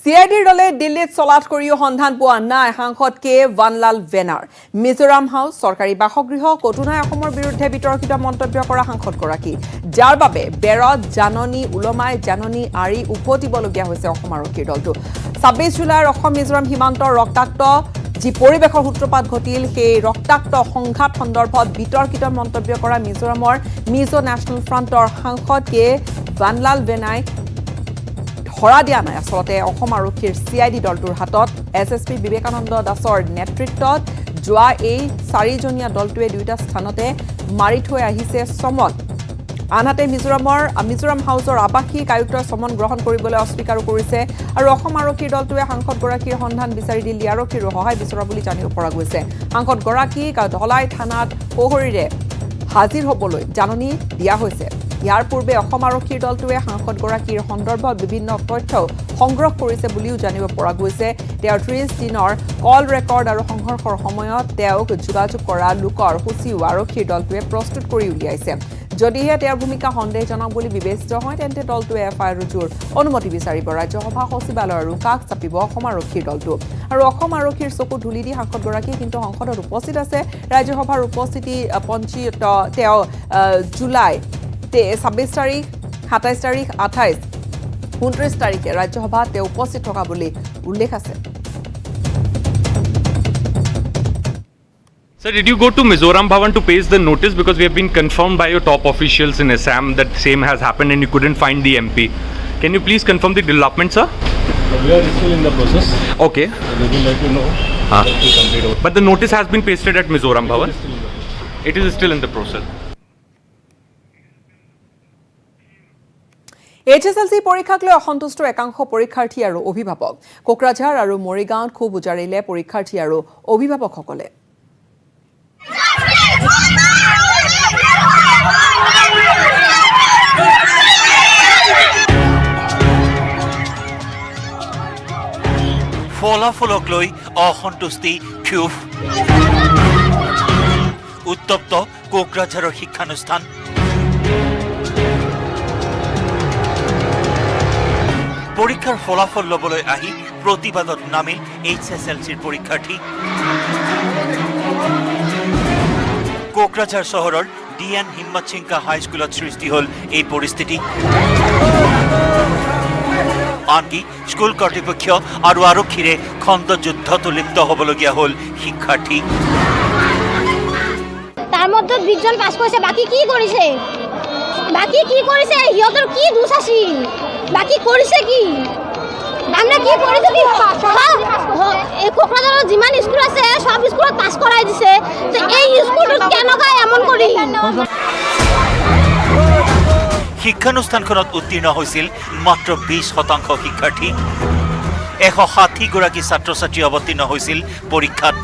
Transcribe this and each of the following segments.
CIDৰ দলে দিল্লীত চলাত কৰিও সন্ধান পোৱা নাই সাংসদ কে ভানলাল ভেনাৰ মিজোৰাম হাউচ চৰকাৰী বাসগৃহ কতো নাই অসমৰ বিৰুদ্ধে বিতৰ্কিত মন্তব্য কৰা সাংসদগৰাকী যাৰ বাবে বেৰত জাননী উলমাই জাননী আৰি উভতিবলগীয়া হৈছে অসম আৰক্ষীৰ দলটো 26 জুলাইৰ অসম মিজোৰাম সীমান্তৰ ৰক্তাক্ত যি পৰিৱেশৰ সূত্ৰপাত ঘটিল সেই ৰক্তাক্ত সংঘাত সন্দৰ্ভত বিতৰ্কিত মন্তব্য কৰা মিজোৰামৰ মিজো নেশ্যনেল ফ্ৰণ্টৰ সাংসদ কে ভানলাল ভেনাই ধৰা দিয়া নাই আসলতে অসম আৰক্ষীৰ CID দলটোৰ হাতত SSP বিবেকানন্দ দাসৰ নেতৃত্বত যোৱা এই 4জনীয়া দলটোৱে দুটা স্থানতে মাৰি থৈ আহিছে সমন আনহাতে মিজোৰাম হাউচৰ আবাসিক আয়ুক্তৰ সমন গ্ৰহণ কৰিবলৈ অস্বীকাৰ কৰিছে আৰু অসম আৰক্ষীৰ দলটোৱে সাংসদগৰাকীৰ সন্ধান বিচাৰি দিল্লী আৰক্ষীৰ সহায় বিচৰা বুলি জানিব পৰা গৈছে সাংসদগৰাকীক ধলাই থানাত পহৰীৰে হাজিৰ হ'বলৈ জাননী দিয়া হৈছে ইয়াৰ পূৰ্বে অসম আৰক্ষীৰ দলটোৱে সাংসদগৰাকীৰ সন্দৰ্ভত বিভিন্ন তথ্য সংগ্ৰহ কৰিছে বুলিও জানিব পৰা গৈছে তেওঁৰ 30 দিনৰ কল ৰেকৰ্ড আৰু সংঘৰ্ষৰ সময়ত তেওঁক যোগাযোগ কৰা লোকৰ সূচীও আৰক্ষীৰ দলটোৱে প্ৰস্তুত কৰি উলিয়াইছে যদিহে তেওঁৰ ভূমিকা সন্দেহজনক বুলি বিবেচিত হয় তেন্তে দলটোৱে FIR ৰুজুৰ অনুমতি বিচাৰিব ৰাজ্যসভা সচিবালয়ৰ কাষ চাপিব অসম আৰক্ষীৰ দলটো আৰু অসম আৰক্ষীৰ চকু ধুলি দি সাংসদগৰাকী কিন্তু সংসদত উপস্থিত আছে ৰাজ্যসভাৰ উপস্থিতি পঞ্জীয়ত তেওঁ জুলাই 26 তাৰিখ 27 তাৰিখ 28 29 তাৰিখে ৰাজ্যসভাত তেওঁ উপস্থিত থকা বুলি উল্লেখ আছে Sir, did you go to Mizoram Bhavan to paste the notice because we have been confirmed by your top officials in Assam that same has happened and you couldn't find the MP. Can you please confirm the development, sir? We are still in the process. Okay. We will let you know. But the notice has been pasted at Mizoram Bhavan. It is still in the process. HSLC পৰীক্ষাক লৈ অসন্তুষ্ট একাংশ পৰীক্ষাৰ্থী আৰু অভিভাৱক কোকৰাঝাৰ আৰু মৰিগাঁৱত খুব উজাৰিলে পৰীক্ষাৰ্থী আৰু অভিভাৱকসকলে ফলাফলক লৈ অসন্তুষ্টি ক্ষোভ উত্তপ্ত কোকৰাঝাৰৰ শিক্ষানুষ্ঠান পৰীক্ষাৰ ফলাফল ল'বলৈ আহি প্ৰতিবাদত নামিল HSLCৰ পৰীক্ষাৰ্থী কোকৰাঝাৰ চহৰৰ DN হিম্মত সিংকা হাইস্কুলত সৃষ্টি হ'ল এই পৰিস্থিতি আনকি স্কুল কৰ্তৃপক্ষ আৰু আৰক্ষীৰে খণ্ড যুদ্ধত লিপ্ত হ'বলগীয়া হ'ল শিক্ষাৰ্থী তাৰ মধ্যে 20 জন পাছ কৰিছে বাকি কি কৰিছে ইহঁতৰ কি দোষ আছিল বাকি কৰিছে কি আমৰা কি কৰিছে কি এই কোকৰাঝাৰৰ যিমান স্কুল আছে সব স্কুলত পাছ কৰাই দিছে তো এই স্কুলটো কেনকা এমন কৰি শিক্ষানুষ্ঠানখনত উত্তীৰ্ণ হৈছিল মাত্ৰ 20% শিক্ষাৰ্থী 160 গৰাকী ছাত্ৰ ছাত্ৰী অৱতীৰ্ণ হৈছিল পৰীক্ষাত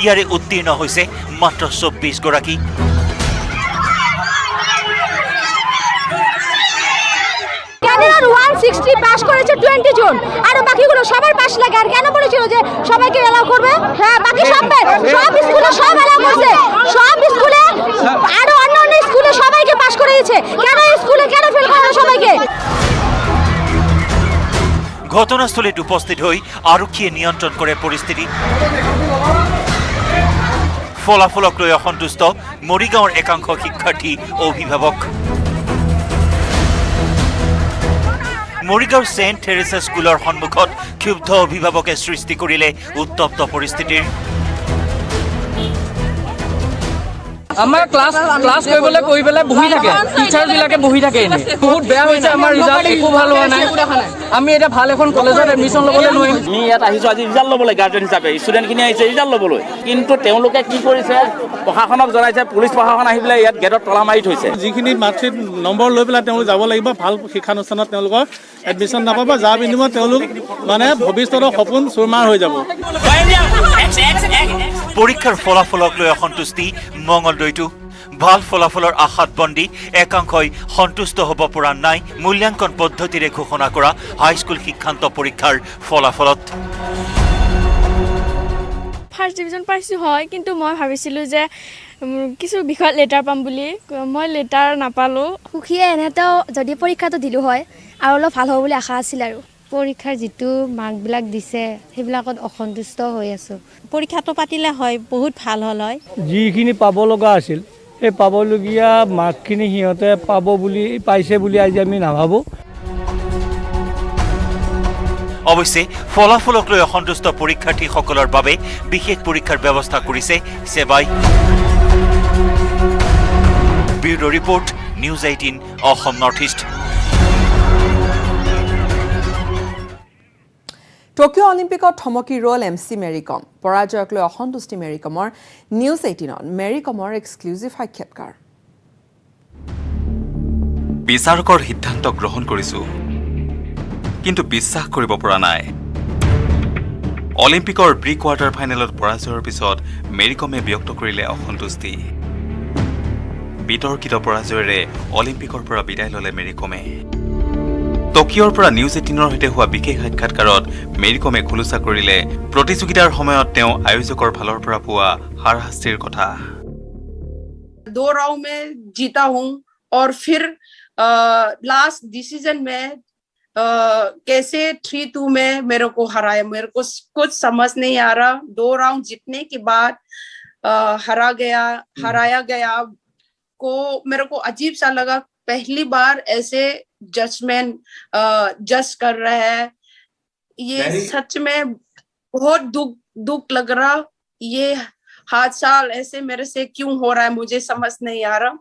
ইয়াৰে উত্তীৰ্ণ হৈছে মাত্ৰ 24 গৰাকী ক্যান্ডিডেট 160 পাস করেছে 20 জন আর বাকিগুলো সবার পাস লাগে আর কেন বলেছিল যে সবাইকে এলাও করবে হ্যাঁ বাকি সব স্কুলে সব এলাও করছে সব স্কুলে আর অন্যান্য স্কুলে সবাইকে পাস করে দিয়েছে কেন স্কুলে কেন ফেল করা সবাইকে ঘটনাস্থলীত উপস্থিত হৈ আৰক্ষীয়ে নিয়ন্ত্ৰণ কৰে পৰিস্থিতি ফলাফলক লৈ অসন্তুষ্ট মৰিগাঁৱৰ একাংশ শিক্ষাৰ্থী অভিভাৱক মৰিগাঁৱৰ সেন্ট থেৰেছা স্কুলৰ সন্মুখত ক্ষুব্ধ অভিভাৱকে সৃষ্টি কৰিলে উত্তপ্ত পৰিস্থিতিৰ আমাৰ ক্লাছ কৰিবলৈ বহি থাকে টিচাৰ বিলাকে বহি থাকে এনে বহুত বেয়া হৈছে আমাৰ ৰিজাল্ট একো ভাল হোৱা নাই আমি এটা ভাল এখন কলেজত এডমিশন ল'বলৈ নোৱাৰিম আমি ইয়াত আহিছো আজি ৰিজাল্ট ল'বলৈ গাৰ্জেন হিচাপে ষ্টুডেণ্টখিনি আহিছে ৰিজাল্ট ল'বলৈ কিন্তু তেওঁলোকে কি কৰিছে প্ৰশাসনক জনাইছে পুলিচ প্ৰশাসন আহি পেলাই ইয়াত গেটত তলা মাৰি থৈছে যিখিনি মাৰ্কশ্বিট নম্বৰ লৈ পেলাই তেওঁলোক যাব লাগিব ভাল শিক্ষানুষ্ঠানত তেওঁলোকৰ এডমিশ্যন নাপাব যাৰ বিনিময়ত তেওঁলোক মানে ভৱিষ্যতৰ সপোন চুৰমাৰ হৈ যাব পৰীক্ষাৰ ফলাফলক লৈ অসন্তুষ্টি মঙলদৈতো ভাল ফলাফলৰ আশাত বন্দী একাংশই সন্তুষ্ট হ'ব পৰা নাই মূল্যাংকন পদ্ধতিৰে ঘোষণা কৰা হাইস্কুল শিক্ষান্ত পৰীক্ষাৰ ফলাফলত ফাৰ্ষ্ট ডিভিজন পাইছোঁ হয় কিন্তু মই ভাবিছিলোঁ যে কিছু বিষয়ত লেটাৰ পাম বুলি মই লেটাৰ নাপালোঁ সুখীয়ে এনেতো যদি পৰীক্ষাটো দিলোঁ হয় আৰু অলপ ভাল হ'ব বুলি আশা আছিল আৰু পৰীক্ষাৰ যিটো মাৰ্কবিলাক দিছে সেইবিলাকত অসন্তুষ্ট হৈ আছোঁ। পৰীক্ষাটো পাতিলে হয় বহুত ভাল হ'ল হয়। যিখিনি পাব লগা আছিল সেই পাবলগীয়া মাৰ্কখিনি সিহঁতে পাইছে বুলি আজি আমি নাভাবোঁ। অৱশ্যে ফলাফলক লৈ অসন্তুষ্ট পৰীক্ষাৰ্থীসকলৰ বাবে বিশেষ পৰীক্ষাৰ ব্যৱস্থা কৰিছে সেৱাই। Bureau report, news 18 Assam north east. Tokyo' অলিম্পিকত থমকি ৰ'ল MC মেৰী কম। পৰাজয়ক লৈ অসন্তুষ্টি মেৰী কমৰ। নিউজ 18ত মেৰী কমৰ এক্সক্লুজিভ সাক্ষাৎকাৰ। বিচাৰকৰ সিদ্ধান্ত গ্ৰহণ কৰিছো, কিন্তু বিশ্বাস কৰিব পৰা নাই। অলিম্পিকৰ প্ৰি কোৱাৰ্টাৰ ফাইনেলত পৰাজয়ৰ পিছত মেৰী কমে ব্যক্ত কৰিলে অসন্তুষ্টি। বিতৰ্কিত পৰাজয়েৰে অলিম্পিকৰ পৰা বিদায় ল'লে মেৰী কমে। টকিঅ'ৰ পৰা নিউজ 18ৰ সৈতে হোৱা বিশেষ সাক্ষাৎকাৰত মেৰী কমে খোলোচা কৰিলে প্ৰতিযোগিতাৰ সময়ত তেওঁ আয়োজকৰ ফালৰ পৰা পোৱা হাৰাশাস্তিৰ কথা। 2 राउंड में जीता हूं और फिर लास्ट डिसीजन में कैसे 3-2 में मेरे को हराया, मेरे को कुछ समझ नहीं आ रहा। 2 राउंड जीतने के बाद हराया गया को मेरे को अजीब सा लगा। पहली बार ऐसे जजमेंट जज कर रहे हैं, ये सच में बहुत दुख लग रहा। ये हादसा ऐसे मेरे से क्यों हो रहा है मुझे समझ नहीं आ रहा।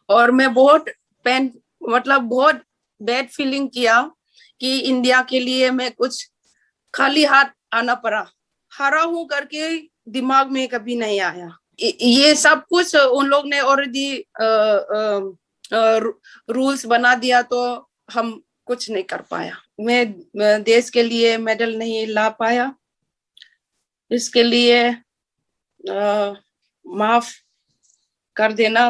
और मैं बहुत बहुत बैड फीलिंग किया कि इंडिया के लिए मैं कुछ खाली हाथ आना पड़ा। हारा हूं करके दिमाग में कभी नहीं आया। ये सब कुछ उन लोग ने ऑलरेडी रूल्स बना दिया तो हम कुछ नहीं कर पाया। मैं देश के लिए मेडल नहीं ला पाया, इसके लिए माफ कर देना।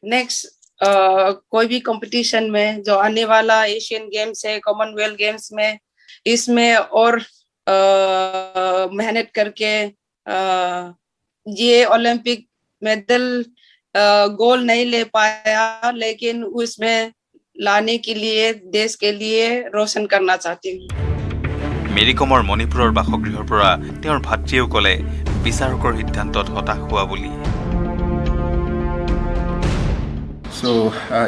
नेक्स्ट कोई भी कंपटीशन में जो आने वाला एशियन गेम्स है, कॉमनवेल्थ गेम्स में, इसमें और मेहनत करके ये ओलंपिक मेडल गोल नहीं ले पाया, लेकिन उसमें लाने के लिए देश के लिए रोशन करना चाहती हूँ। মেৰী কমৰ মণিপুৰৰ বাসগৃহৰ পৰা তেওঁৰ ভাতৃয়েও ক'লে বিচাৰকৰ সিদ্ধান্তত হতাশ হোৱা বুলি। So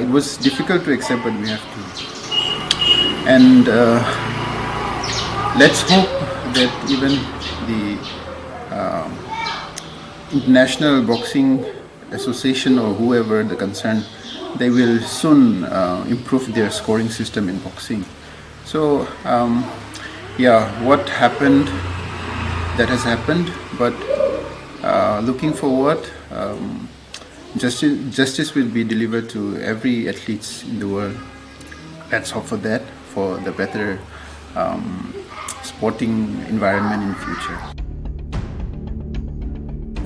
it was difficult to accept, but we have to. And let's hope that even the International Boxing Association or whoever the concerned, they will soon improve their scoring system in boxing. So what happened, that has happened, but looking forward, justice will be delivered to every athletes in the world. Let's hope for that, for the better sporting environment in future.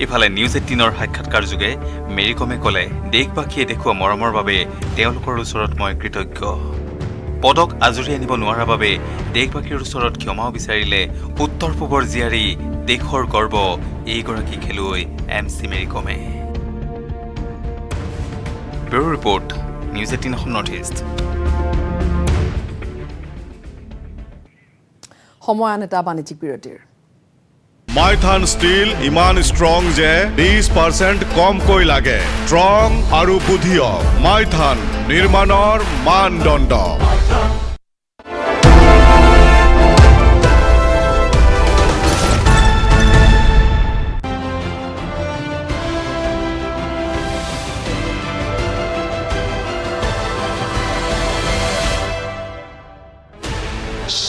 ইফালে news 18ৰ সাক্ষাৎকাৰ যোগে Marie কমে ক'লে দেশবাসীয়ে দেখুওৱা মৰমৰ বাবে তেওঁলোকৰ ওচৰত মই কৃতজ্ঞ। পদক আজৰি আনিব নোৱাৰাৰ বাবে দেশবাসীৰ ওচৰত ক্ষমাও বিচাৰিলে উত্তৰ পূবৰ জীয়াৰী, দেশৰ গৰ্ব এইগৰাকী খেলুৱৈ MC মেৰী কমে। Bureau report, news 18 Assam north east. সময় আন এটা বাণিজ্যিক বিৰতিৰ। মাইথান ষ্টিল ইমান ষ্ট্ৰং যে 20% কমকৈ লাগে। ষ্ট্ৰং আৰু বুদ্ধিয় মাইথান নিৰ্মাণৰ মানদণ্ড।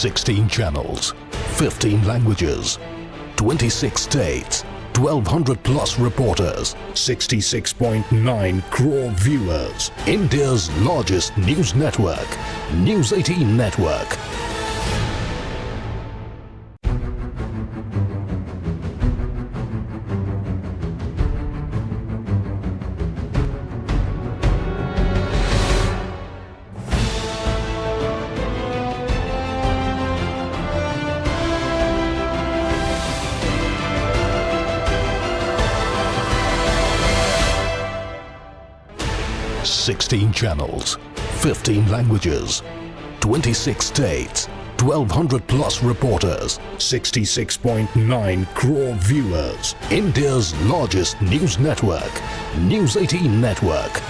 $16 channels, 15 languages, 26 states, 1,200 plus reporters, 66.9 crore viewers. India's largest news network, News 18 Network. $16 channels, 15 languages, 26 states, 1,200 plus reporters, 66.9 crore viewers. India's largest news network, News 18 Network.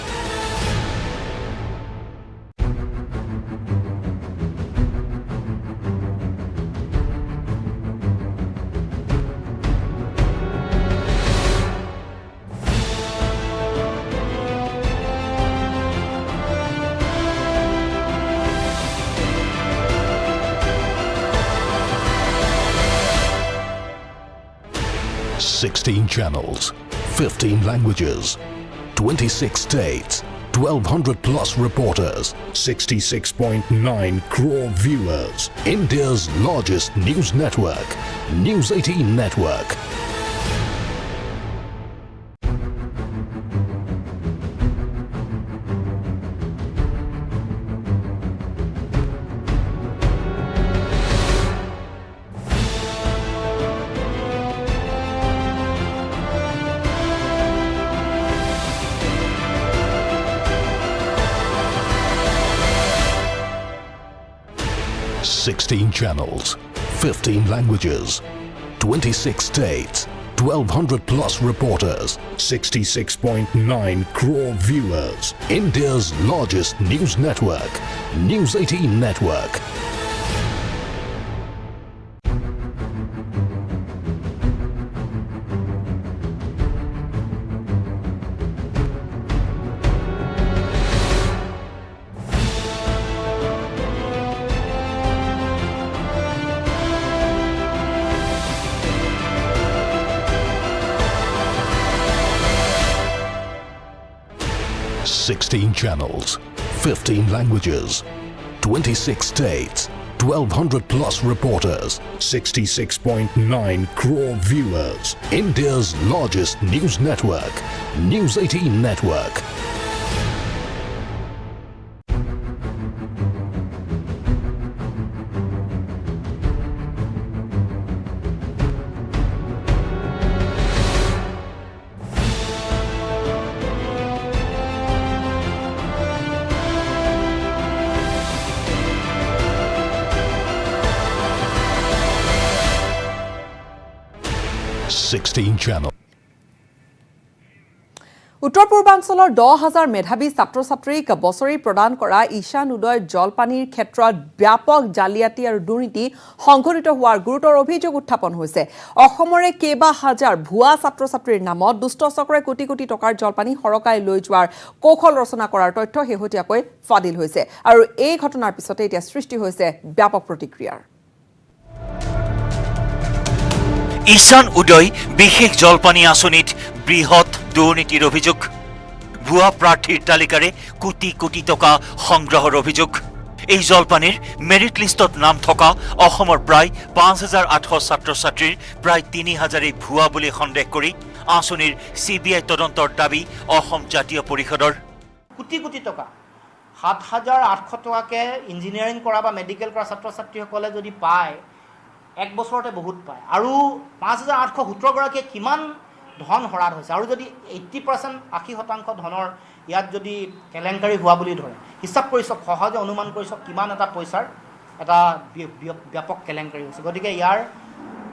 Sixteen channels, 15 languages, 26 states, 1,200 plus reporters, 66.9 crore viewers. India's largest news network, News 18 Network. Sixteen channels, 15 languages, 26 states, 1,200 plus reporters, 66.9 crore viewers. India's largest news network, News 18 Network. Sixteen channels, 15 languages, 26 states, 1,200 plus reporters, 66.9 crore viewers. India's largest news network, News 18 Network. Sixteen channels. উত্তৰ পূৰ্বাঞ্চলৰ 10,000 মেধাৱী ছাত্ৰ ছাত্ৰীক বছৰি প্ৰদান কৰা ঈশান উদয় জলপানীৰ ক্ষেত্ৰত ব্যাপক জালিয়াতি আৰু দুৰ্নীতি সংঘটিত হোৱাৰ গুৰুতৰ অভিযোগ উত্থাপন হৈছে। অসমৰে কেইবা হাজাৰ ভুৱা ছাত্ৰ ছাত্ৰীৰ নামত দুষ্ট চক্ৰই কোটি কোটি টকাৰ জলপানী সৰকাই লৈ যোৱাৰ কৌশল ৰচনা কৰাৰ তথ্য শেহতীয়াকৈ ফাদিল হৈছে আৰু এই ঘটনাৰ পিছতে এতিয়া সৃষ্টি হৈছে ব্যাপক প্ৰতিক্ৰিয়াৰ। ঈশান উদয় বিশেষ জলপানী আঁচনিত বৃহৎ দুৰ্নীতিৰ অভিযোগ, ভুৱা প্ৰাৰ্থীৰ তালিকাৰে কোটি কোটি টকা সংগ্ৰহৰ অভিযোগ। এই জলপানীৰ মেৰিট লিষ্টত নাম থকা অসমৰ প্ৰায় 5,800 ছাত্ৰ ছাত্ৰীৰ প্ৰায় 3,000 ভুৱা বুলি সন্দেহ কৰি আঁচনিৰ CBI তদন্তৰ দাবী অসম জাতীয় পৰিষদৰ। কোটি কোটি টকা 7,800 টকাকে ইঞ্জিনিয়াৰিং কৰা বা মেডিকেল কৰা ছাত্ৰ ছাত্ৰীসকলে যদি পায়, এক বছৰতে বহুত পায় আৰু 5,817 গৰাকীয়ে কিমান ধন হৰাত হৈছে আৰু যদি 80% 80% ধনৰ ইয়াত যদি কেলেংকাৰী হোৱা বুলি ধৰে, হিচাপ কৰি চাওক, সহজে অনুমান কৰি চাওক কিমান এটা পইচাৰ এটা ব্যাপক কেলেংকাৰী হৈছে। গতিকে ইয়াৰ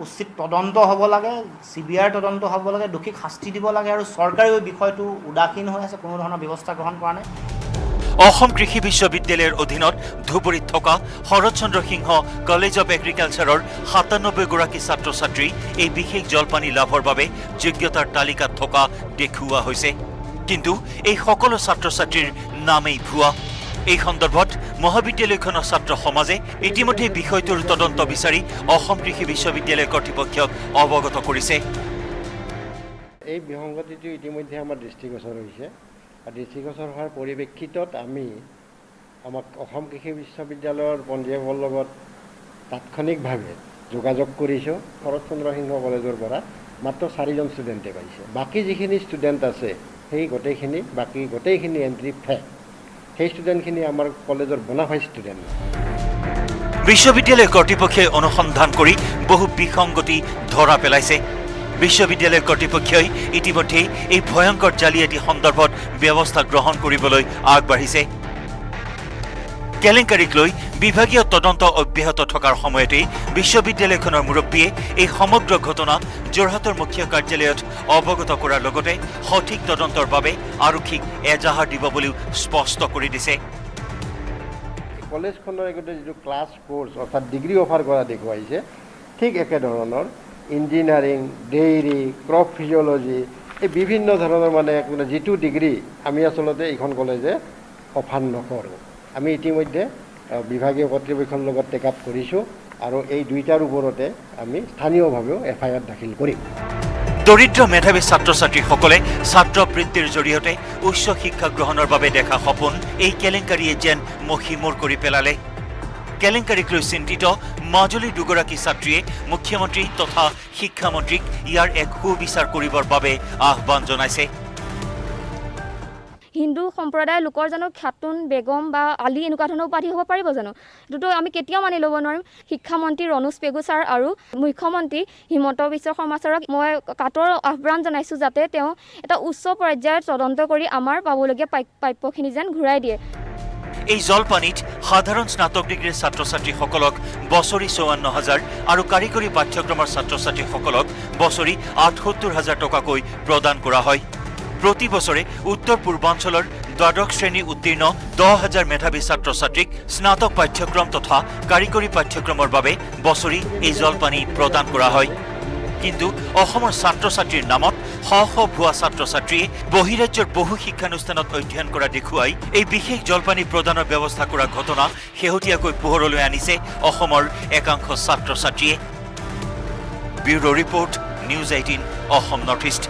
উচিত তদন্ত হ'ব লাগে, CBIৰ তদন্ত হ'ব লাগে, দোষীক শাস্তি দিব লাগে আৰু চৰকাৰেও বিষয়টো উদাসীন হৈ আছে, কোনো ধৰণৰ ব্যৱস্থা গ্ৰহণ কৰা নাই। অসম কৃষি বিশ্ববিদ্যালয়ৰ অধীনত ধুবুৰীত থকা শৰৎচন্দ্ৰ সিংহ কলেজ অৱ এগ্ৰিকালচাৰৰ 97 গৰাকী ছাত্ৰ ছাত্ৰী এই বিশেষ জলপানী লাভৰ বাবে যোগ্যতাৰ তালিকাত থকা দেখুওৱা হৈছে। কিন্তু এই সকলো ছাত্ৰ ছাত্ৰীৰ নামেই ভুৱা। এই সন্দৰ্ভত মহাবিদ্যালয়খনৰ ছাত্ৰ সমাজে ইতিমধ্যে বিষয়টোৰ তদন্ত বিচাৰি অসম কৃষি বিশ্ববিদ্যালয় কৰ্তৃপক্ষক অৱগত কৰিছে। এই বিসংগতিটো ইতিমধ্যে আমাৰ দৃষ্টিগোচৰ হৈছে। দৃষ্টিগোচৰ হোৱাৰ পৰিপ্ৰেক্ষিতত আমি আমাক অসম কৃষি বিশ্ববিদ্যালয়ৰ পঞ্জীয়কৰ লগত তাৎক্ষণিকভাৱে যোগাযোগ কৰিছোঁ। শৰৎচন্দ্ৰ সিংহ কলেজৰ পৰা মাত্ৰ 4জন ষ্টুডেণ্টে পাইছে। বাকী যিখিনি ষ্টুডেণ্ট আছে সেই গোটেইখিনি এণ্ট্ৰি ফেক। সেই ষ্টুডেণ্টখিনি আমাৰ কলেজৰ বনাফাইড ষ্টুডেণ্ট। বিশ্ববিদ্যালয় কৰ্তৃপক্ষই অনুসন্ধান কৰি বহু বিসংগতি ধৰা পেলাইছে। বিশ্ববিদ্যালয় কৰ্তৃপক্ষই ইতিমধ্যে এই ভয়ংকৰ জালিয়াতি সন্দৰ্ভত ব্যৱস্থা গ্ৰহণ কৰিবলৈ আগবাঢ়িছে। কেলেংকাৰীক লৈ বিভাগীয় তদন্ত অব্যাহত থকাৰ সময়তেই বিশ্ববিদ্যালয়খনৰ মুৰব্বীয়ে এই সমগ্ৰ ঘটনা যোৰহাটৰ মুখ্য কাৰ্যালয়ত অৱগত কৰাৰ লগতে সঠিক তদন্তৰ বাবে আৰক্ষীক এজাহাৰ দিব বুলিও স্পষ্ট কৰি দিছে। কলেজখনৰ গোটেই যিটো ক্লাছ কোৰ্চ অৰ্থাৎ ডিগ্ৰী অফাৰ কৰা দেখুৱাইছে ঠিক একেধৰণৰ ইঞ্জিনিয়াৰিং, ডেইৰী, ক্ৰপ ফিজিঅ'লজি এই বিভিন্ন ধৰণৰ মানে যিটো ডিগ্ৰী আমি আচলতে এইখন কলেজে অফাৰ নকৰোঁ। আমি ইতিমধ্যে বিভাগীয় কৰ্তৃপক্ষৰ লগত টেক আপ কৰিছোঁ আৰু এই দুইটাৰ ওপৰতে আমি স্থানীয়ভাৱেও FIR দাখিল কৰিম। দৰিদ্ৰ মেধাৱী ছাত্ৰ ছাত্ৰীসকলে ছাত্ৰবৃত্তিৰ জৰিয়তে উচ্চ শিক্ষা গ্ৰহণৰ বাবে দেখা সপোন এই কেলেংকাৰীয়ে যেন মষিমূৰ কৰি পেলালে। কেলেংকাৰীক লৈ চিন্তিত মাজুলীৰ দুগৰাকী ছাত্ৰীয়ে মুখ্যমন্ত্ৰী তথা শিক্ষামন্ত্ৰীক ইয়াৰ এক সুবিচাৰ কৰিবৰ বাবে আহ্বান জনাইছে। হিন্দু সম্প্ৰদায়ৰ লোকৰ জানো খাতুন, বেগম বা আলি এনেকুৱা ধৰণৰ উপাধি হ'ব পাৰিব জানো? এইটোতো আমি কেতিয়াও মানি ল'ব নোৱাৰিম। শিক্ষামন্ত্ৰী ৰণোজ পেগু ছাৰ আৰু মুখ্যমন্ত্ৰী হিমন্ত বিশ্ব শৰ্মা ছাৰক মই কাটৰ আহ্বান জনাইছোঁ যাতে তেওঁ এটা উচ্চ পৰ্যায়ৰ তদন্ত কৰি আমাৰ পাবলগীয়া প্ৰাপ্যখিনি যেন ঘূৰাই দিয়ে। এই জলপানীত সাধাৰণ স্নাতক ডিগ্ৰীৰ ছাত্ৰ ছাত্ৰীসকলক বছৰি 54,000 আৰু কাৰিকৰী পাঠ্যক্ৰমৰ ছাত্ৰ ছাত্ৰীসকলক বছৰি 78,000 টকাকৈ প্ৰদান কৰা হয়। প্ৰতি বছৰে উত্তৰ পূৰ্বাঞ্চলৰ দ্বাদশ শ্ৰেণী উত্তীৰ্ণ 10,000 মেধাৱী ছাত্ৰ ছাত্ৰীক স্নাতক পাঠ্যক্ৰম তথা কাৰিকৰী পাঠ্যক্ৰমৰ বাবে বছৰি এই জলপানী প্ৰদান কৰা হয়। কিন্তু অসমৰ ছাত্ৰ ছাত্ৰীৰ নামত শ শ ভুৱা ছাত্ৰ ছাত্ৰীয়ে বহিৰাজ্যৰ বহু শিক্ষানুষ্ঠানত অধ্যয়ন কৰা দেখুৱাই এই বিশেষ জলপানী প্ৰদানৰ ব্যৱস্থা কৰা ঘটনা শেহতীয়াকৈ পোহৰলৈ আনিছে অসমৰ একাংশ ছাত্ৰ ছাত্ৰীয়ে। Bureau report, news 18 Assam north east.